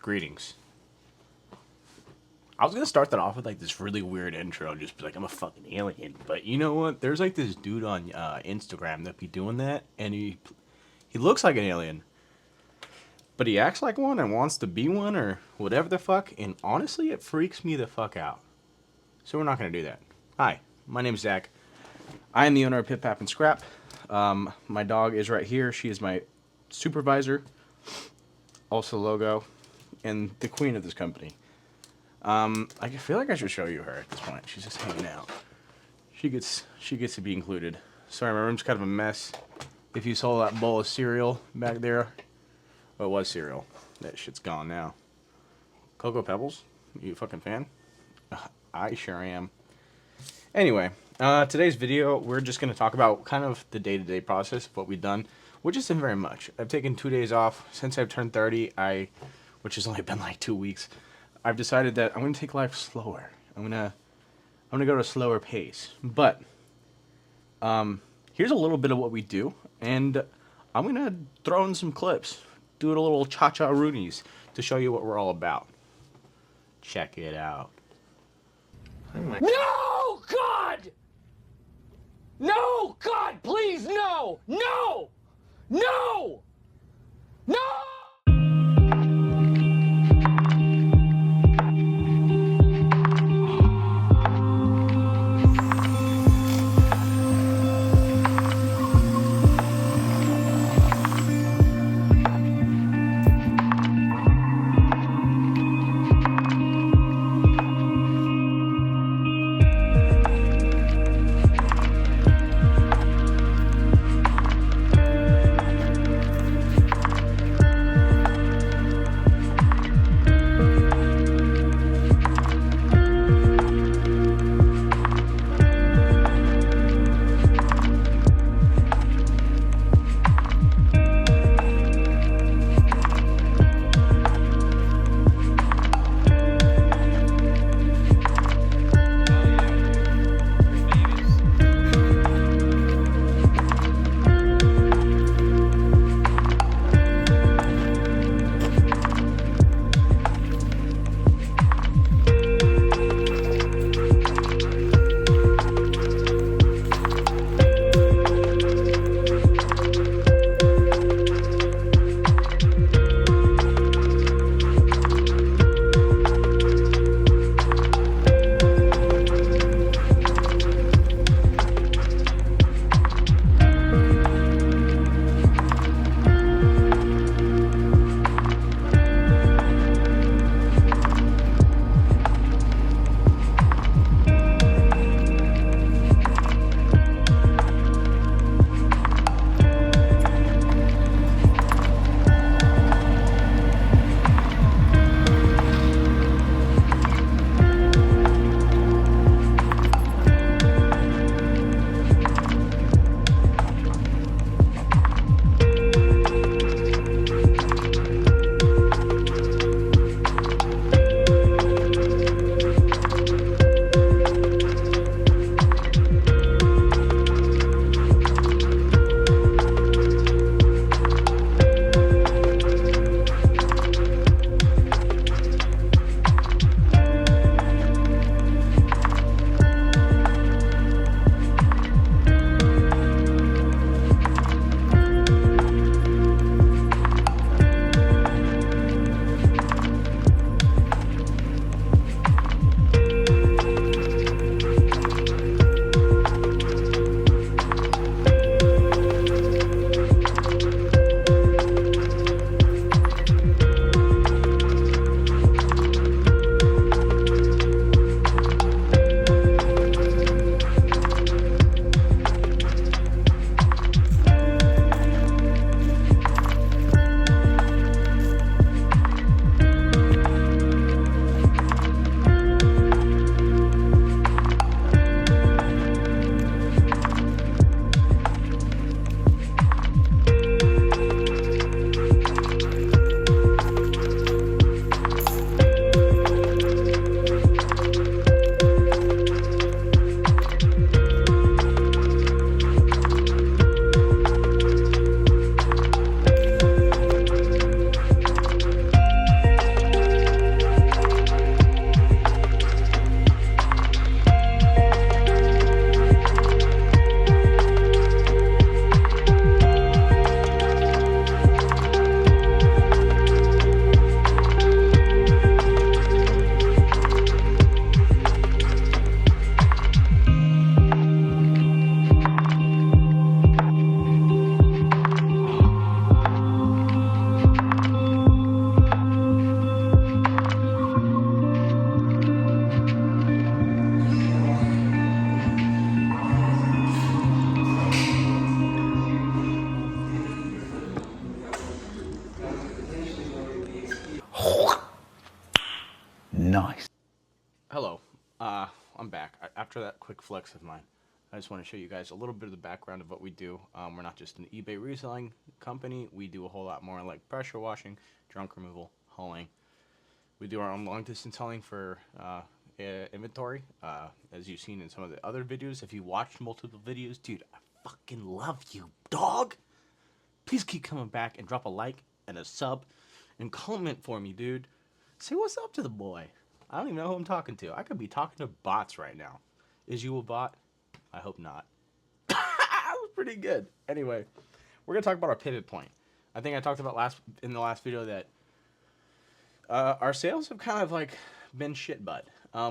Greetings. I was gonna start that off with like this really weird intro, just be like, I'm a fucking alien. But you know what? There's like this dude on Instagram that be doing that, and he looks like an alien, but he acts like one and wants to be one or whatever the fuck. And honestly, it freaks me the fuck out. So we're not gonna do that. Hi, my name's Zach. I am the owner of Pip Pap and Scrap. My dog is right here. She is my supervisor, also logo, and the queen of this company. I feel like I should show you her at this point. She's just hanging out. She gets to be included. Sorry, my room's kind of a mess. If you saw that bowl of cereal back there, well, it was cereal. That shit's gone now. Cocoa Pebbles? You a fucking fan? I sure am. Anyway, today's video, we're just going to talk about kind of the day-to-day process of what we've done, which isn't very much. I've taken 2 days off since I've turned 30, which has only been like 2 weeks. I've decided that I'm going to take life slower. I'm going to go at a slower pace. But here's a little bit of what we do, and I'm going to throw in some clips, do a little cha-cha-roonies to show you what we're all about. Check it out. No, God! No, God, please, no! No! No! No! Nice. Hello. I'm back. After that quick flex of mine, I just want to show you guys a little bit of the background of what we do. We're not just an eBay reselling company. We do a whole lot more like pressure washing, junk removal, hauling. We do our own long distance hauling for inventory, as you've seen in some of the other videos. If you watched multiple videos, dude, I fucking love you, dog. Please keep coming back and drop a like and a sub and comment for me, dude. Say what's up to the boy. I don't even know who I'm talking to. I could be talking to bots right now. Is you a bot? I hope not. That was pretty good. Anyway, we're gonna talk about our pivot point. I think I talked about in the last video that our sales have kind of like been shit bud.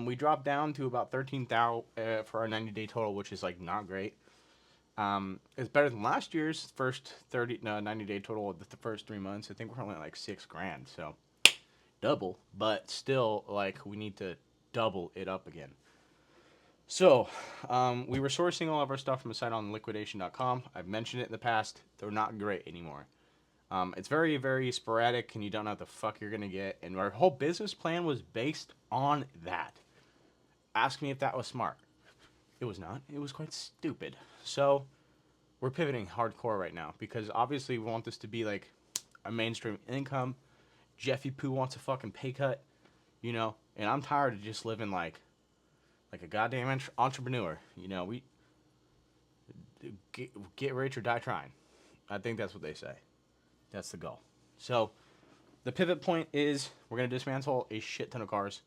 We dropped down to about 13,000 for our 90-day total, which is like not great. It's better than last year's first 90-day total of the first 3 months. I think we're only at like $6,000, so double, but still like we need to double it up again. So we were sourcing all of our stuff from a site on liquidation.com. I've mentioned it in the past. They're not great anymore. It's very, very sporadic, and you don't know what the fuck you're gonna get. And our whole business plan was based on that. Ask me if that was smart. It was not. It was quite stupid. So we're pivoting hardcore right now because obviously we want this to be like a mainstream income. Jeffy Poo wants a fucking pay cut, you know, and I'm tired of just living like a goddamn entrepreneur. You know, we get rich or die trying. I think that's what they say. That's the goal. So the pivot point is we're going to dismantle a shit ton of cars.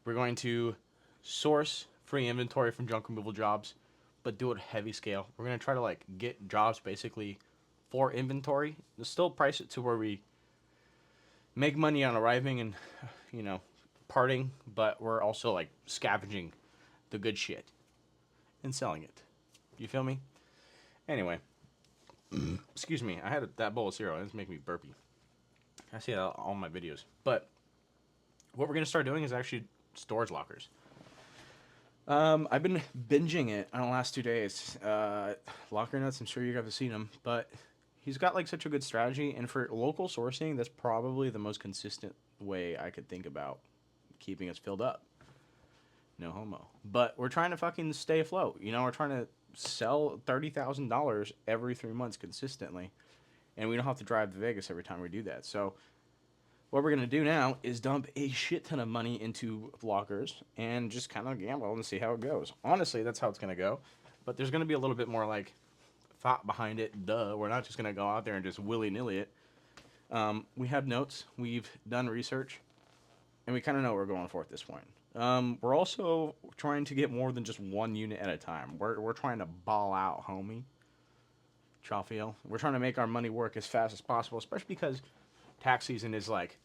We're going to source free inventory from junk removal jobs, but do it heavy scale. We're going to try to like get jobs basically for inventory. We'll still price it to where we make money on arriving and, you know, parting, but we're also like scavenging the good shit and selling it. You feel me? Anyway, excuse me. I had that bowl of cereal. It's making me burpy. I see that on all my videos. But what we're going to start doing is actually storage lockers. I've been binging it on the last 2 days. Locker Nuts, I'm sure you guys have seen him, but he's got like such a good strategy, and for local sourcing, that's probably the most consistent way I could think about keeping us filled up. No homo. But we're trying to fucking stay afloat. You know, we're trying to sell $30,000 every 3 months consistently, and we don't have to drive to Vegas every time we do that. So what we're going to do now is dump a shit ton of money into lockers and just kind of gamble and see how it goes. Honestly, that's how it's going to go. But there's going to be a little bit more like thought behind it. Duh. We're not just going to go out there and just willy-nilly it. We have notes. We've done research. And we kind of know what we're going for at this point. We're also trying to get more than just one unit at a time. We're trying to ball out, homie. Chaffiel. We're trying to make our money work as fast as possible, especially because tax season is like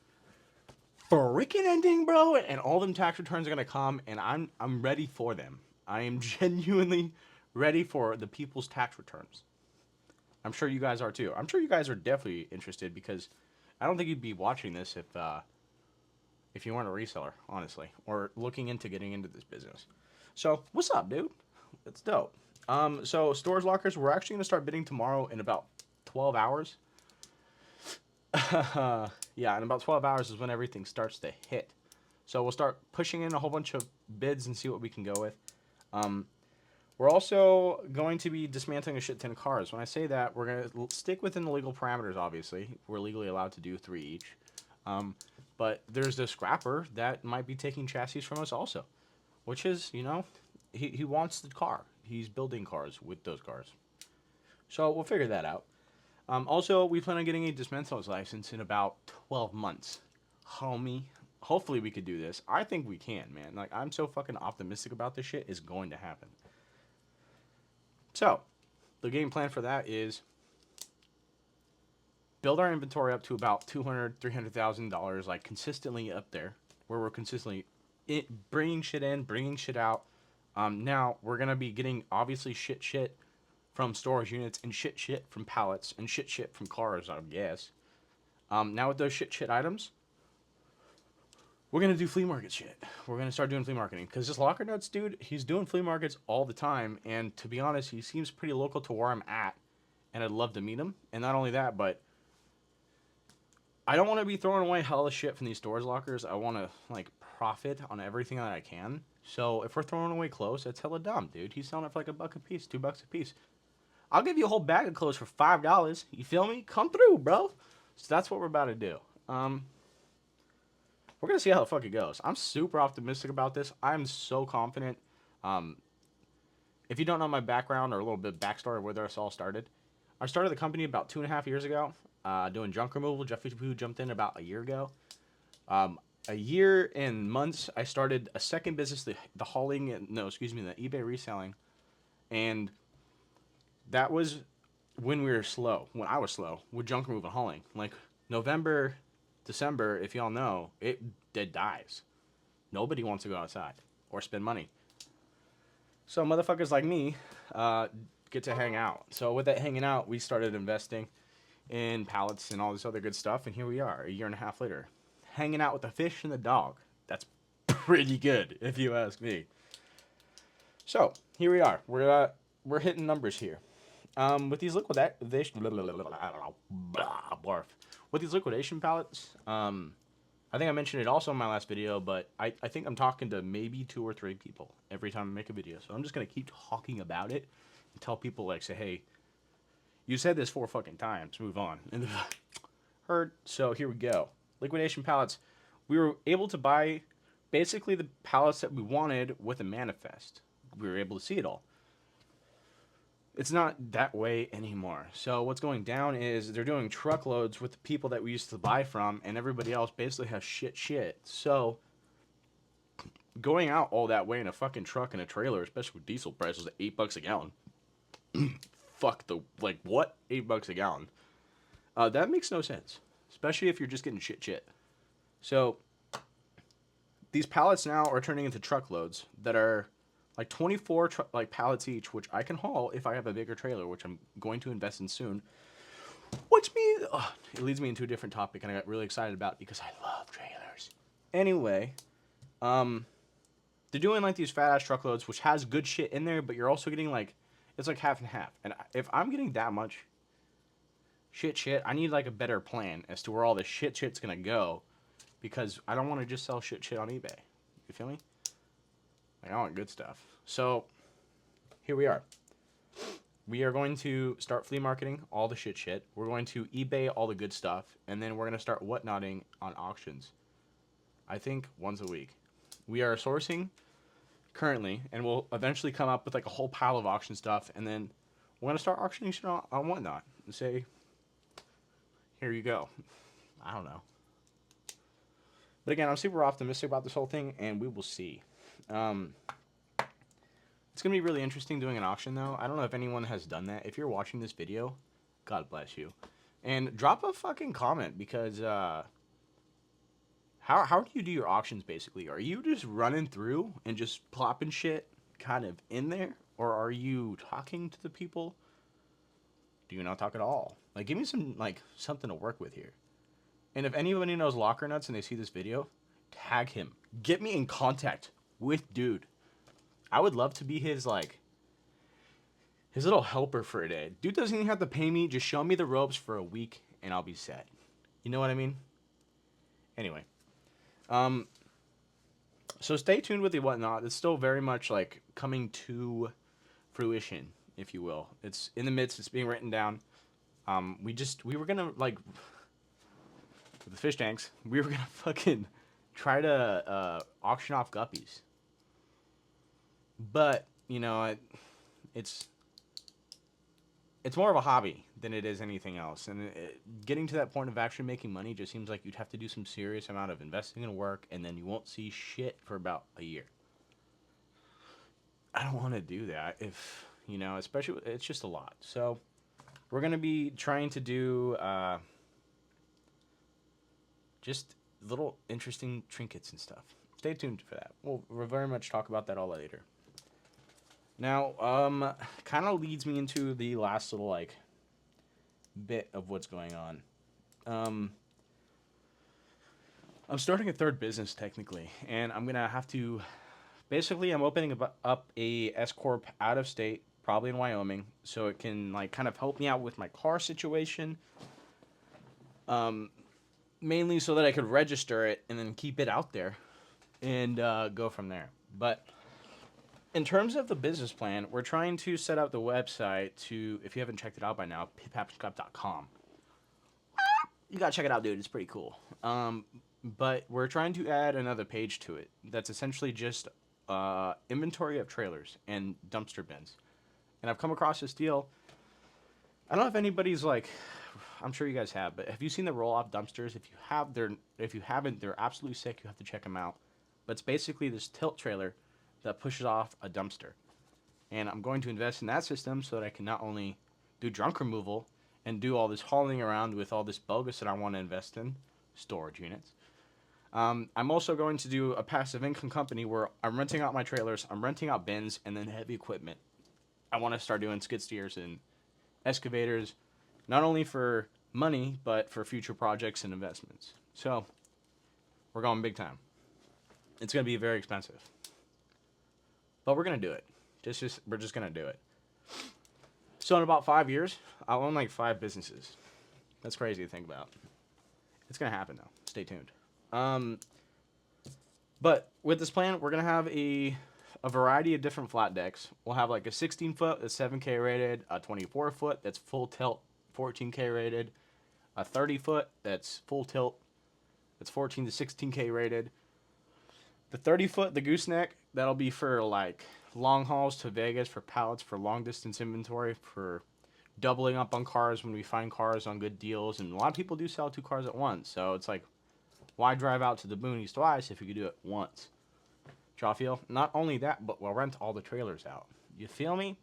freaking ending, bro, and all them tax returns are gonna come, and I'm ready for them. I am genuinely ready for the people's tax returns. I'm sure you guys are too. I'm sure you guys are definitely interested because I don't think you'd be watching this if you weren't a reseller, honestly, or looking into getting into this business. So what's up, dude? That's dope. So storage lockers, we're actually gonna start bidding tomorrow in about 12 hours. Yeah, in about 12 hours is when everything starts to hit. So we'll start pushing in a whole bunch of bids and see what we can go with. We're also going to be dismantling a shit ton of cars. When I say that, we're going to stick within the legal parameters, obviously. We're legally allowed to do 3 each. But there's the scrapper that might be taking chassis from us also, which is, you know, he wants the car. He's building cars with those cars. So we'll figure that out. Also, we plan on getting a dismantling license in about 12 months. Homie, hopefully we could do this. I think we can, man. Like, I'm so fucking optimistic about this shit. It's going to happen. So, the game plan for that is build our inventory up to about $200,000, $300,000, like consistently up there, where we're consistently bringing shit in, bringing shit out. Now, we're going to be getting, obviously, shit from storage units and shit from pallets and shit from cars, I guess. Now with those shit items, we're going to do flea market shit. We're going to start doing flea marketing. Because this Locker Nuts dude, he's doing flea markets all the time. And to be honest, he seems pretty local to where I'm at. And I'd love to meet him. And not only that, but I don't want to be throwing away hella shit from these storage lockers. I want to like profit on everything that I can. So if we're throwing away clothes, it's hella dumb, dude. He's selling it for like $1 a piece, $2 a piece. I'll give you a whole bag of clothes for $5. You feel me? Come through, bro. So that's what we're about to do. We're gonna see how the fuck it goes. I'm super optimistic about this. I'm so confident. If you don't know my background or a little bit of backstory of where this all started, I started the company about 2.5 years ago, doing junk removal. Jeffy Poo jumped in about a year ago. A year and months, I started a second business, the hauling, the eBay reselling, and that was when we were slow, when I was slow with junk removal and hauling. Like November, December, if y'all know, it dies. Nobody wants to go outside or spend money. So motherfuckers like me get to hang out. So with that hanging out, we started investing in pallets and all this other good stuff, and here we are, a year and a half later, hanging out with the fish and the dog. That's pretty good, if you ask me. So here we are. We're hitting numbers here. With these liquidation, barf. With these liquidation pallets, I think I mentioned it also in my last video, but I think I'm talking to maybe 2 or 3 people every time I make a video. So I'm just gonna keep talking about it and tell people, like, say, hey, you said this 4 fucking times. Move on. And heard. So here we go. Liquidation pallets. We were able to buy basically the pallets that we wanted with a manifest. We were able to see it all. It's not that way anymore. So what's going down is they're doing truckloads with the people that we used to buy from, and everybody else basically has shit. So going out all that way in a fucking truck and a trailer, especially with diesel prices at $8 a gallon. Fuck the, like, what? $8 a gallon. That makes no sense, especially if you're just getting shit. So these pallets now are turning into truckloads that are like 24 pallets each, which I can haul if I have a bigger trailer, which I'm going to invest in soon. Which means it leads me into a different topic, and I got really excited about it because I love trailers. Anyway, they're doing like these fat ass truckloads, which has good shit in there, but you're also getting like, it's like half and half. And if I'm getting that much shit, I need like a better plan as to where all the shit's gonna go, because I don't want to just sell shit on eBay. You feel me? Like, I want good stuff. So here we are. We are going to start flea marketing all the shit. We're going to eBay all the good stuff, and then we're going to start whatnotting on auctions. I think once a week. We are sourcing currently, and we'll eventually come up with like a whole pile of auction stuff, and then we're going to start auctioning shit on whatnot and say, here you go. I don't know. But again, I'm super optimistic about this whole thing, and we will see. It's going to be really interesting doing an auction, though. I don't know if anyone has done that. If you're watching this video, God bless you. And drop a fucking comment, because how do you do your auctions, basically? Are you just running through and just plopping shit kind of in there? Or are you talking to the people? Do you not talk at all? Like, give me some, like, something to work with here. And if anybody knows Locker Nuts and they see this video, tag him. Get me in contact with dude. I would love to be his, like, his little helper for a day. Dude doesn't even have to pay me. Just show me the ropes for a week and I'll be set. You know what I mean? Anyway. So stay tuned with the whatnot. It's still very much, like, coming to fruition, if you will. It's in the midst. It's being written down. We were gonna, like, with the fish tanks, we were gonna fucking try to auction off guppies. But, you know, it's more of a hobby than it is anything else. And getting to that point of actually making money just seems like you'd have to do some serious amount of investing in work, and then you won't see shit for about a year. I don't want to do that if, you know, especially, it's just a lot. So we're going to be trying to do just little interesting trinkets and stuff. Stay tuned for that. We'll very much talk about that all later. Now, kind of leads me into the last little, like, bit of what's going on. I'm starting a third business, technically, and I'm going to have to, basically, I'm opening up a S-Corp out of state, probably in Wyoming, so it can, like, kind of help me out with my car situation. mainly so that I could register it and then keep it out there and go from there. But in terms of the business plan, we're trying to set up the website to, if you haven't checked it out by now, piphapscrap.com. You gotta check it out, dude. It's pretty cool. But we're trying to add another page to it that's essentially just inventory of trailers and dumpster bins. And I've come across this deal. I don't know if anybody's like, I'm sure you guys have, but have you seen the roll-off dumpsters? If you haven't, they're absolutely sick. You have to check them out. But it's basically this tilt trailer that pushes off a dumpster. And I'm going to invest in that system so that I can not only do junk removal and do all this hauling around with all this bogus that I want to invest in, storage units. I'm also going to do a passive income company where I'm renting out my trailers, I'm renting out bins, and then heavy equipment. I want to start doing skid steers and excavators, not only for money, but for future projects and investments. So, we're going big time. It's going to be very expensive. But we're going to do it. We're just going to do it. So in about 5 years, I'll own like 5 businesses. That's crazy to think about. It's going to happen though. Stay tuned. But with this plan, we're going to have a variety of different flat decks. We'll have like a 16 foot that's 7K rated, a 24 foot that's full tilt 14K rated, a 30 foot that's full tilt that's 14 to 16K rated. The 30 foot, the gooseneck, that'll be for like long hauls to Vegas for pallets for long distance inventory, for doubling up on cars when we find cars on good deals. And a lot of people do sell 2 cars at once. So it's like, why drive out to the boonies twice if you could do it once? Y'all feel? Not only that, but we'll rent all the trailers out. You feel me?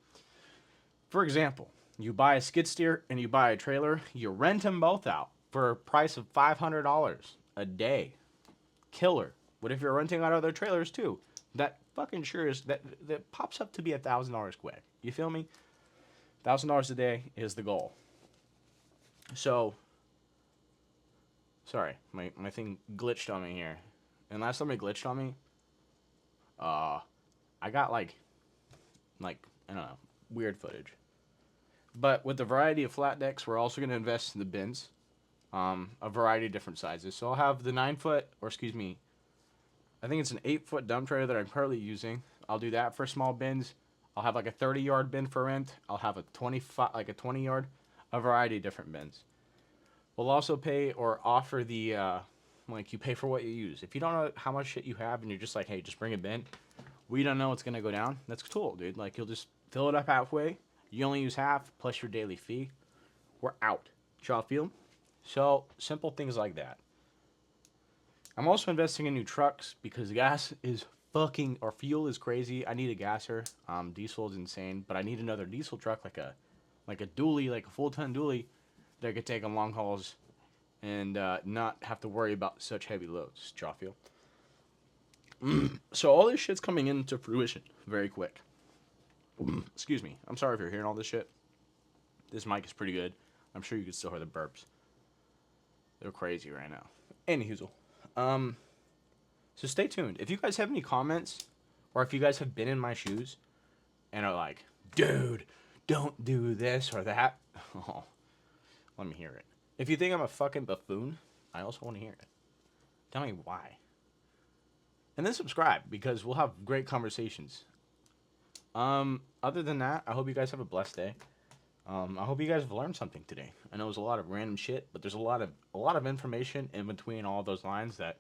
For example, you buy a skid steer and you buy a trailer, you rent them both out for a price of $500 a day. Killer. What if you're renting out other trailers too? That fucking sure is that pops up to be $1,000 quick. You feel me? $1,000 a day is the goal. So, sorry, my thing glitched on me here. And last time it glitched on me, I got like I don't know, weird footage. But with the variety of flat decks, we're also going to invest in the bins, a variety of different sizes. So I'll have the 9 foot, or excuse me, I think it's an 8 foot dump trailer that I'm currently using. I'll do that for small bins. I'll have like a 30-yard bin for rent. I'll have a 20-yard, a variety of different bins. We'll also pay or offer the like you pay for what you use. If you don't know how much shit you have and you're just like, hey, just bring a bin, we don't know what's gonna go down. That's cool, dude. Like you'll just fill it up halfway. You only use half plus your daily fee. We're out. Y'all feel? So simple things like that. I'm also investing in new trucks because gas is fucking, or fuel is crazy. I need a gasser. Diesel is insane, but I need another diesel truck like a dually, like a full-ton dually that could take on long hauls and not have to worry about such heavy loads. Y'all feel? So all this shit's coming into fruition very quick. Excuse me. I'm sorry if you're hearing all this shit. This mic is pretty good. I'm sure you can still hear the burps. They're crazy right now. Anywho. So stay tuned. If you guys have any comments, or if you guys have been in my shoes and are like, dude, don't do this or that, oh, let me hear it. If you think I'm a fucking buffoon, I also want to hear it. Tell me why. And then subscribe, because we'll have great conversations. Other than that, I hope you guys have a blessed day. I hope you guys have learned something today. I know it was a lot of random shit, but there's a lot of information in between all those lines that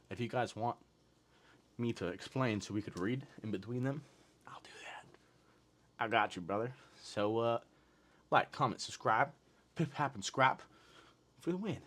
if you guys want me to explain so we could read in between them, I'll do that. I got you, brother. So, like, comment, subscribe, pip, hap, and scrap for the win.